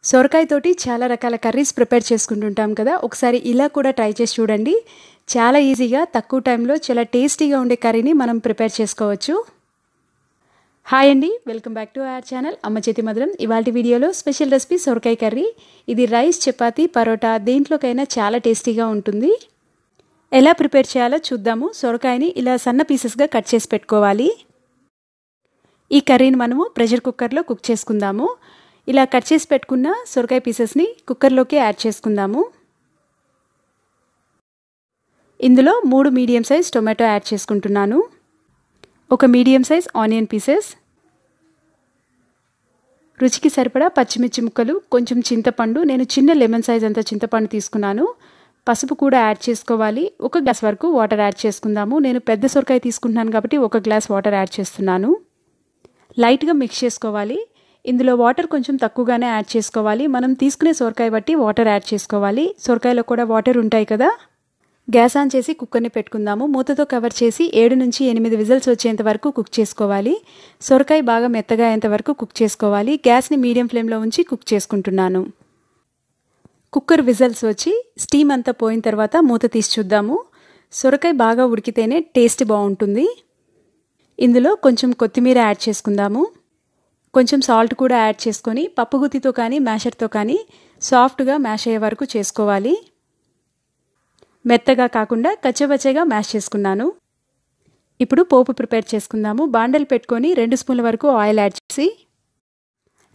సొరకాయతోటి చాలా రకాల curries prepare చేసుకుంటుంటాం కదా. ఒకసారి ఇలా కూడా ట్రై చేసి చూడండి. చాలా ఈజీగా తక్కువ టైంలో చాలా టేస్టీగా ఉండే కర్రీని మనం ప్రిపేర్ చేసుకోవచ్చు. హాయ్ అండి, welcome back to our channel అమ్మ చేతి మధురం. ఇవాళ వీడియోలో స్పెషల్ రెసిపీ సొరకాయ కర్రీ. ఇది రైస్, చపాతీ, పరోటా దేంట్లోకైనా చాలా టేస్టీగా ఉంటుంది. ఎలా ప్రిపేర్ చేయాలో చూద్దాము. సొరకాయని ఇలా సన్న పీసెస్గా కట్ చేసి పెట్టుకోవాలి. ఈ కర్రీని మనము ప్రెషర్ కుక్కర్లో కుక్ చేసుకుందాము. ఇలా కట్ చేసి పెట్టుకున్న సొరకాయ పీసెస్ని కుక్కర్లోకి యాడ్ చేసుకుందాము. ఇందులో 3 మీడియం సైజ్ టొమాటో యాడ్ చేసుకుంటున్నాను. ఒక మీడియం సైజ్ ఆనియన్ పీసెస్, రుచికి సరిపడా పచ్చిమిర్చి ముక్కలు, కొంచెం చింతపండు, నేను చిన్న లెమన్ సైజ్ అంత చింతపండు తీసుకున్నాను. పసుపు కూడా యాడ్ చేసుకోవాలి. 1 గ్లాస్ వరకు వాటర్ యాడ్ చేసుకుందాము. నేను పెద్ద సొరకాయ తీసుకుంటున్నాను కాబట్టి 1 గ్లాస్ వాటర్ యాడ్ చేస్తున్నాను. లైట్గా మిక్స్ చేసుకోవాలి. ఇందులో వాటర్ కొంచెం తక్కువగానే యాడ్ చేసుకోవాలి. మనం తీసుకునే సొరకాయ బట్టి వాటర్ యాడ్ చేసుకోవాలి. సొరకాయలో కూడా వాటర్ ఉంటాయి కదా. గ్యాస్ ఆన్ చేసి కుక్కర్ని పెట్టుకుందాము. మూతతో కవర్ చేసి 7 నుంచి 8 విజిల్స్ వచ్చేంత వరకు కుక్ చేసుకోవాలి. సొరకాయ బాగా మెత్తగా అయ్యేంత వరకు కుక్ చేసుకోవాలి. గ్యాస్ని మీడియం ఫ్లేమ్లో ఉంచి కుక్ చేసుకుంటున్నాను. కుక్కర్ విజిల్స్ వచ్చి స్టీమ్ అంతా పోయిన తర్వాత మూత తీసి చూద్దాము. సొరకాయ బాగా ఉడికితేనే టేస్ట్ బాగుంటుంది. ఇందులో కొంచెం కొత్తిమీర యాడ్ చేసుకుందాము. కొంచెం సాల్ట్ కూడా యాడ్ చేసుకొని పప్పుగుత్తితో కానీ మ్యాషర్తో కానీ సాఫ్ట్గా మ్యాష్ అయ్యే వరకు చేసుకోవాలి. మెత్తగా కాకుండా కచ్చబచ్చగా మ్యాష్ చేసుకున్నాను. ఇప్పుడు పోపు ప్రిపేర్ చేసుకుందాము. బాండలు పెట్టుకొని 2 స్పూన్ల వరకు ఆయిల్ యాడ్ చేసి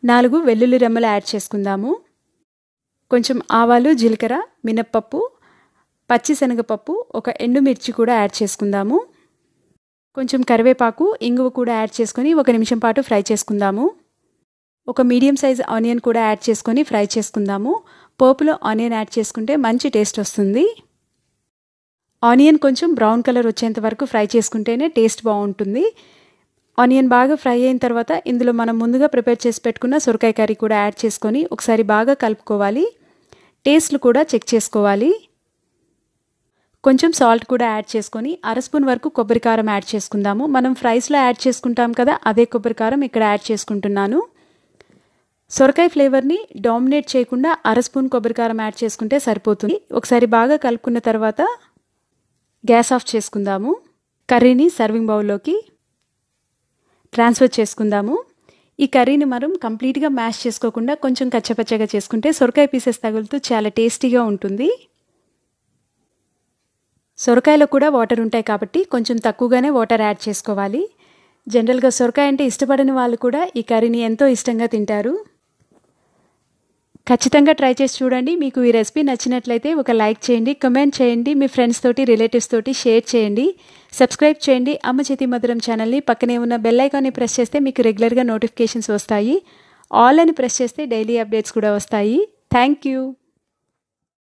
4 వెల్లుల్లి రెమ్మలు యాడ్ చేసుకుందాము. కొంచెం ఆవాలు, జీలకర్ర, మినప్పప్పు, పచ్చిశనగపప్పు, 1 ఎండుమిర్చి కూడా యాడ్ చేసుకుందాము. కొంచెం కరివేపాకు, ఇంగువ కూడా యాడ్ చేసుకొని 1 నిమిషం పాటు ఫ్రై చేసుకుందాము. 1 మీడియం సైజ్ ఆనియన్ కూడా యాడ్ చేసుకొని ఫ్రై చేసుకుందాము. పోపులో ఆనియన్ యాడ్ చేసుకుంటే మంచి టేస్ట్ వస్తుంది. ఆనియన్ కొంచెం బ్రౌన్ కలర్ వచ్చేంత వరకు ఫ్రై చేసుకుంటేనే టేస్ట్ బాగుంటుంది. ఆనియన్ బాగా ఫ్రై అయిన తర్వాత ఇందులో మనం ముందుగా ప్రిపేర్ చేసి పెట్టుకున్న సొరకాయ కర్రీ కూడా యాడ్ చేసుకొని ఒకసారి బాగా కలుపుకోవాలి. టేస్ట్లు కూడా చెక్ చేసుకోవాలి. కొంచెం సాల్ట్ కూడా యాడ్ చేసుకొని 1/2 స్పూన్ వరకు కొబ్బరి కారం యాడ్ చేసుకుందాము. మనం ఫ్రైస్లో యాడ్ చేసుకుంటాం కదా, అదే కొబ్బరి కారం ఇక్కడ యాడ్ చేసుకుంటున్నాను. సొరకాయ ఫ్లేవర్ని డామినేట్ చేయకుండా 1/2 స్పూన్ కొబ్బరి కారం యాడ్ చేసుకుంటే సరిపోతుంది. ఒకసారి బాగా కలుపుకున్న తర్వాత గ్యాస్ ఆఫ్ చేసుకుందాము. కర్రీని సర్వింగ్ బౌల్లోకి ట్రాన్స్ఫర్ చేసుకుందాము. ఈ కర్రీని మనం కంప్లీట్గా మ్యాష్ చేసుకోకుండా కొంచెం కచ్చపచ్చగా చేసుకుంటే సొరకాయ పీసెస్ తగులుతూ చాలా టేస్టీగా ఉంటుంది. సొరకాయలో కూడా వాటర్ ఉంటాయి కాబట్టి కొంచెం తక్కువగానే వాటర్ యాడ్ చేసుకోవాలి. జనరల్గా సొరకాయ అంటే ఇష్టపడని వాళ్ళు కూడా ఈ కర్రీని ఎంతో ఇష్టంగా తింటారు. ఖచ్చితంగా ట్రై చేసి చూడండి. మీకు ఈ రెసిపీ నచ్చినట్లయితే ఒక లైక్ చేయండి, కమెంట్ చేయండి, మీ ఫ్రెండ్స్ తోటి, రిలేటివ్స్ తోటి షేర్ చేయండి. సబ్స్క్రైబ్ చేయండి అమ్మ చేతి మధురం ఛానల్ని. పక్కనే ఉన్న బెల్ ఐకాన్ని ప్రెస్ చేస్తే మీకు రెగ్యులర్గా నోటిఫికేషన్స్ వస్తాయి. ఆల్ అని ప్రెస్ చేస్తే డైలీ అప్డేట్స్ కూడా వస్తాయి. Thank you.